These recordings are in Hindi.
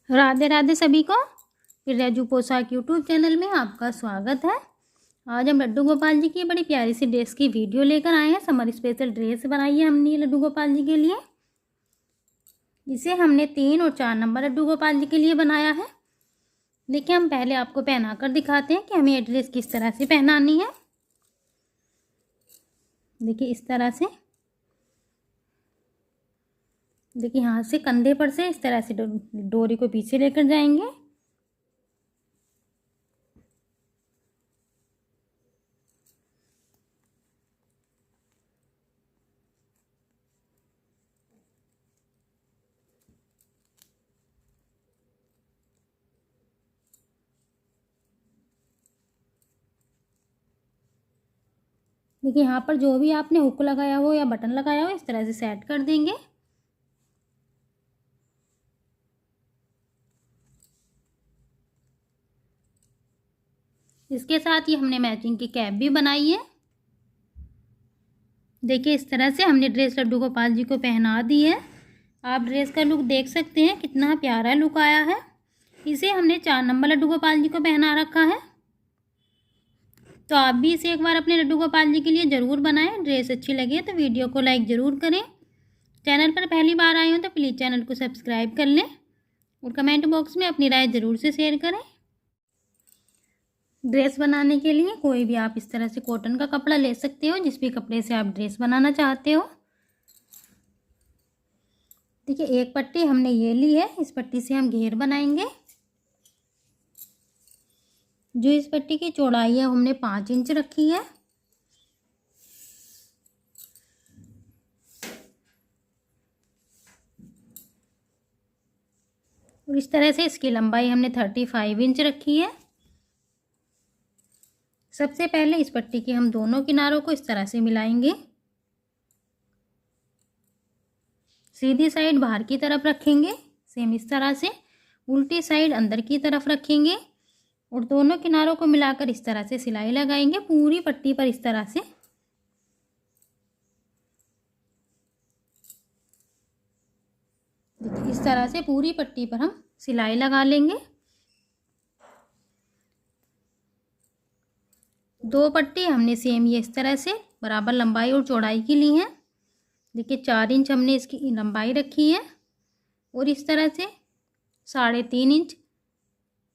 राधे राधे सभी को। फिर रज्जू पोशाक यूट्यूब चैनल में आपका स्वागत है। आज हम लड्डू गोपाल जी की बड़ी प्यारी सी ड्रेस की वीडियो लेकर आए हैं। समर स्पेशल ड्रेस बनाई है हमने लड्डू गोपाल जी के लिए। इसे हमने 3 और 4 नंबर लड्डू गोपाल जी के लिए बनाया है। देखिए, हम पहले आपको पहना कर दिखाते हैं कि हमें ये ड्रेस किस तरह से पहनानी है। देखिए, इस तरह से। देखिए, यहाँ से कंधे पर से इस तरह से डोरी को पीछे लेकर जाएंगे। देखिए, यहाँ पर जो भी आपने हुक लगाया हो या बटन लगाया हो इस तरह से सेट कर देंगे। इसके साथ ही हमने मैचिंग की कैप भी बनाई है। देखिए, इस तरह से हमने ड्रेस लड्डू गोपाल जी को पहना दी है। आप ड्रेस का लुक देख सकते हैं, कितना प्यारा लुक आया है। इसे हमने 4 नंबर लड्डू गोपाल जी को पहना रखा है। तो आप भी इसे एक बार अपने लड्डू गोपाल जी के लिए ज़रूर बनाएं। ड्रेस अच्छी लगे तो वीडियो को लाइक ज़रूर करें। चैनल पर पहली बार आए हो तो प्लीज़ चैनल को सब्सक्राइब कर लें और कमेंट बॉक्स में अपनी राय ज़रूर से शेयर करें। ड्रेस बनाने के लिए कोई भी आप इस तरह से कॉटन का कपड़ा ले सकते हो, जिस भी कपड़े से आप ड्रेस बनाना चाहते हो। देखिए, एक पट्टी हमने ये ली है, इस पट्टी से हम घेर बनाएंगे। जो इस पट्टी की चौड़ाई है हमने 5 इंच रखी है। और इस तरह से इसकी लंबाई हमने 35 इंच रखी है। सबसे पहले इस पट्टी के हम दोनों किनारों को इस तरह से मिलाएंगे। सीधी साइड बाहर की तरफ रखेंगे, सेम इस तरह से। उल्टी साइड अंदर की तरफ रखेंगे और दोनों किनारों को मिलाकर इस तरह से सिलाई लगाएंगे पूरी पट्टी पर। इस तरह से देखिए, इस तरह से पूरी पट्टी पर हम सिलाई लगा लेंगे। 2 पट्टी हमने सेम ये इस तरह से बराबर लंबाई और चौड़ाई की ली है। देखिए, 4 इंच हमने इसकी लंबाई रखी है और इस तरह से 3.5 इंच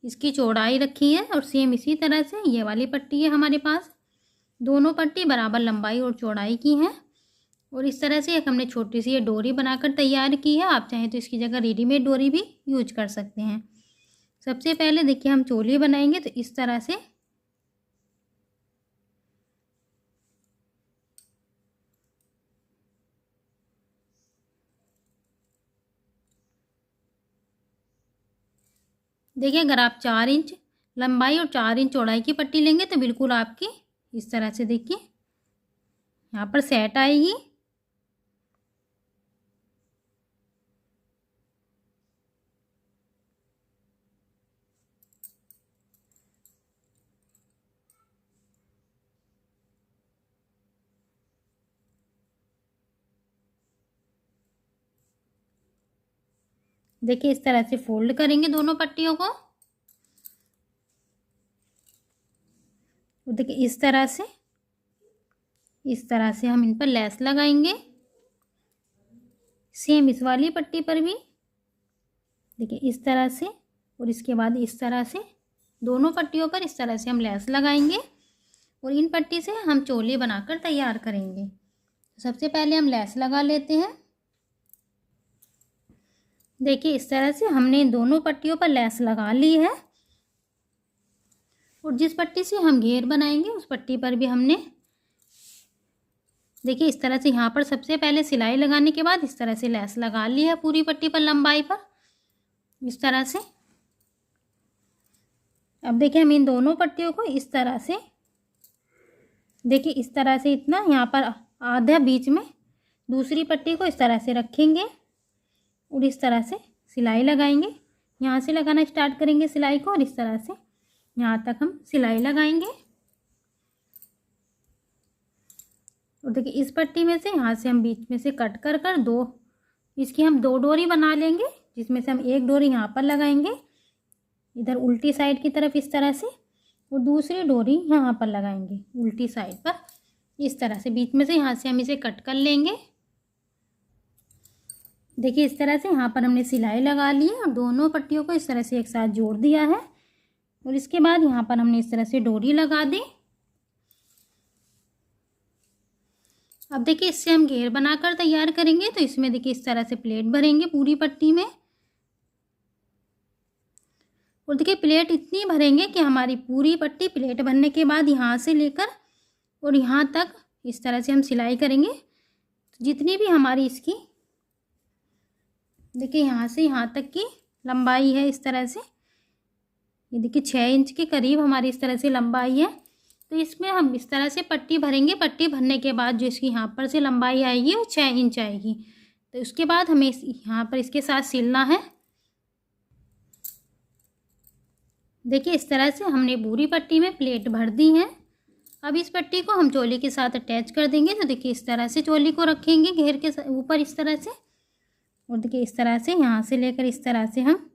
इसकी चौड़ाई रखी है। और सेम इसी तरह से ये वाली पट्टी है हमारे पास। दोनों पट्टी बराबर लंबाई और चौड़ाई की हैं। और इस तरह से एक हमने छोटी सी ये डोरी बनाकर तैयार की है। आप चाहें तो इसकी जगह रेडीमेड डोरी भी यूज कर सकते हैं। सबसे पहले देखिए, हम चोली बनाएंगे तो इस तरह से देखिए, अगर आप 4 इंच लंबाई और 4 इंच चौड़ाई की पट्टी लेंगे तो बिल्कुल आपकी इस तरह से देखिए यहाँ पर सेट आएगी। देखिए, इस तरह से फोल्ड करेंगे दोनों पट्टियों को। देखिए, इस तरह से हम इन पर लेस लगाएंगे। सेम इस वाली पट्टी पर भी देखिए इस तरह से, और इसके बाद इस तरह से दोनों पट्टियों पर इस तरह से हम लेस लगाएंगे और इन पट्टी से हम चोली बनाकर तैयार करेंगे। सबसे पहले हम लेस लगा लेते हैं। देखिए, इस तरह से हमने इन दोनों पट्टियों पर लेस लगा ली है। और जिस पट्टी से हम घेर बनाएंगे उस पट्टी पर भी हमने देखिए इस तरह से यहाँ पर सबसे पहले सिलाई लगाने के बाद इस तरह से लेस लगा ली है पूरी पट्टी पर लंबाई पर इस तरह से। अब देखिए, हम इन दोनों पट्टियों को इस तरह से देखिए इस तरह से इतना यहाँ पर आधा बीच में दूसरी पट्टी को इस तरह से रखेंगे और इस तरह से सिलाई लगाएंगे। यहाँ से लगाना स्टार्ट करेंगे सिलाई को और इस तरह से यहाँ तक हम सिलाई लगाएंगे। और देखिए, इस पट्टी में से यहाँ से हम बीच में से कट कर 2 इसकी हम 2 डोरी बना लेंगे जिसमें से हम एक डोरी यहाँ पर लगाएंगे इधर उल्टी साइड की तरफ इस तरह से, और दूसरी डोरी यहाँ पर लगाएंगे उल्टी साइड पर इस तरह से। बीच में से यहाँ से हम इसे कट कर लेंगे। देखिए इस तरह से यहाँ पर हमने सिलाई लगा ली है और दोनों पट्टियों को इस तरह से एक साथ जोड़ दिया है। और इसके बाद यहाँ पर हमने इस तरह से डोरी लगा दी। अब देखिए इससे हम घेर बनाकर तैयार करेंगे। तो इसमें देखिए इस तरह से प्लेट भरेंगे पूरी पट्टी में, और देखिए प्लेट इतनी भरेंगे कि हमारी पूरी पट्टी प्लेट भरने के बाद यहाँ से लेकर और यहाँ तक इस तरह से हम सिलाई करेंगे। जितनी भी हमारी इसकी देखिए यहाँ से यहाँ तक की लंबाई है इस तरह से, ये देखिए 6 इंच के करीब हमारी इस तरह से लंबाई है। तो इसमें हम इस तरह से पट्टी भरेंगे। पट्टी भरने के बाद जो इसकी यहाँ पर से लंबाई आएगी वो 6 इंच आएगी। तो उसके बाद हमें यहाँ पर इसके साथ सिलना है। देखिए इस तरह से हमने पूरी पट्टी में प्लेट भर दी है। अब इस पट्टी को हम चोली के साथ अटैच कर देंगे। तो देखिए इस तरह से चोली को रखेंगे घेर के ऊपर इस तरह से, और देखिए इस तरह से यहाँ से लेकर इस तरह से हम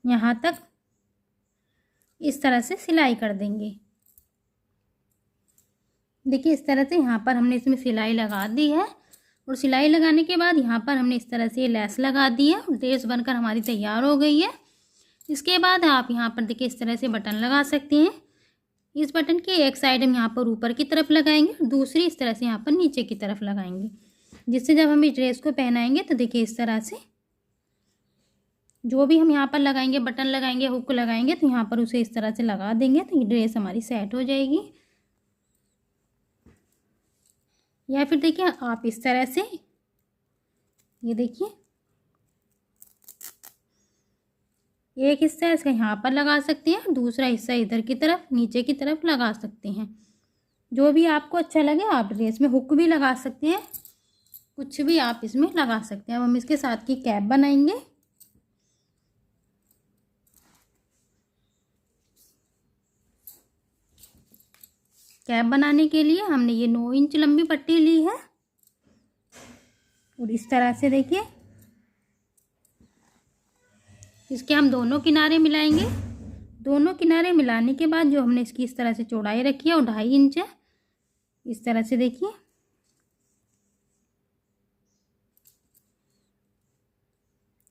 यहाँ तक इस तरह से सिलाई कर देंगे। देखिए इस तरह से यहाँ पर हमने इसमें सिलाई लगा दी है, और सिलाई लगाने के बाद यहाँ पर हमने इस तरह से लेस लगा दी है और ड्रेस बनकर हमारी तैयार हो गई है। इसके बाद आप यहाँ पर देखिए इस तरह से बटन लगा सकते हैं। इस बटन के एक साइड हम यहाँ पर ऊपर की तरफ लगाएंगे और दूसरी इस तरह से यहाँ पर नीचे की तरफ लगाएंगे, जिससे जब हम इस ड्रेस को पहनाएंगे तो देखिए इस तरह से जो भी हम यहाँ पर लगाएंगे, बटन लगाएंगे, हुक लगाएंगे, तो यहाँ पर उसे इस तरह से लगा देंगे तो ये ड्रेस हमारी सेट हो जाएगी। या फिर देखिए आप इस तरह से ये देखिए एक हिस्सा इसका यहाँ पर लगा सकते हैं, दूसरा हिस्सा इधर की तरफ नीचे की तरफ लगा सकते हैं। जो भी आपको अच्छा लगे आप ड्रेस में हुक भी लगा सकते हैं, कुछ भी आप इसमें लगा सकते हैं। अब हम इसके साथ की कैप बनाएंगे। कैप बनाने के लिए हमने ये 9 इंच लंबी पट्टी ली है, और इस तरह से देखिए इसके हम दोनों किनारे मिलाएंगे। दोनों किनारे मिलाने के बाद जो हमने इसकी इस तरह से चौड़ाई रखी है वो 2.5 इंच है। इस तरह से देखिए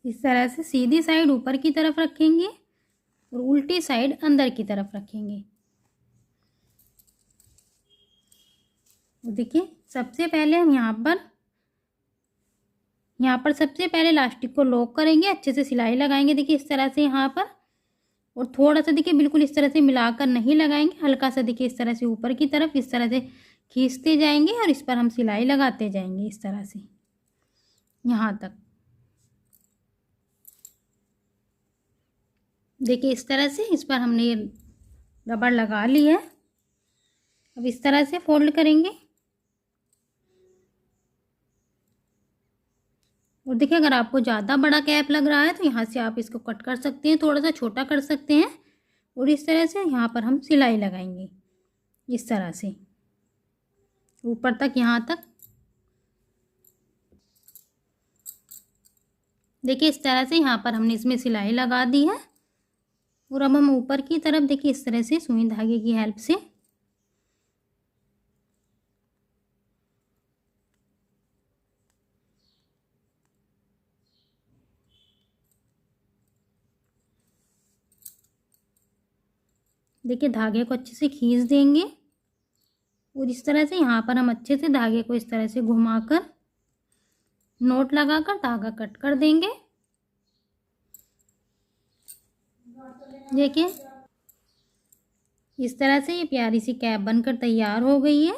इस तरह से सीधी साइड ऊपर की तरफ रखेंगे और उल्टी साइड अंदर की तरफ रखेंगे। देखिए सबसे पहले हम यहाँ पर सबसे पहले इलास्टिक को लॉक करेंगे, अच्छे से सिलाई लगाएंगे। देखिए इस तरह से यहाँ पर, और थोड़ा सा देखिए बिल्कुल इस तरह से मिलाकर नहीं लगाएंगे, हल्का सा देखिए इस तरह से ऊपर की तरफ इस तरह से खींचते जाएंगे और इस पर हम सिलाई लगाते जाएंगे इस तरह से यहाँ तक। देखिए इस तरह से इस पर हमने रबड़ लगा ली है। अब इस तरह से फोल्ड करेंगे, और देखिए अगर आपको ज़्यादा बड़ा कैप लग रहा है तो यहाँ से आप इसको कट कर सकते हैं, थोड़ा सा छोटा कर सकते हैं, और इस तरह से यहाँ पर हम सिलाई लगाएंगे इस तरह से ऊपर तक यहाँ तक। देखिए इस तरह से यहाँ पर हमने इसमें सिलाई लगा दी है, और अब हम ऊपर की तरफ देखिए इस तरह से सुई धागे की हेल्प से देखिए धागे को अच्छे से खींच देंगे, और इस तरह से यहाँ पर हम अच्छे से धागे को इस तरह से घुमाकर नोट लगाकर धागा कट कर देंगे। देखिए इस तरह से ये प्यारी सी कैप बनकर तैयार हो गई है,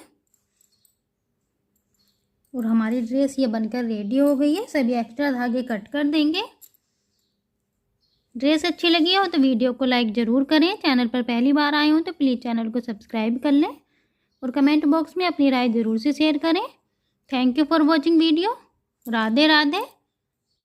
और हमारी ड्रेस ये बनकर रेडी हो गई है। सभी एक्स्ट्रा धागे कट कर देंगे। ड्रेस अच्छी लगी हो तो वीडियो को लाइक ज़रूर करें। चैनल पर पहली बार आए हो तो प्लीज़ चैनल को सब्सक्राइब कर लें, और कमेंट बॉक्स में अपनी राय ज़रूर से शेयर करें। Thank you for watching video. Radhe Radhe.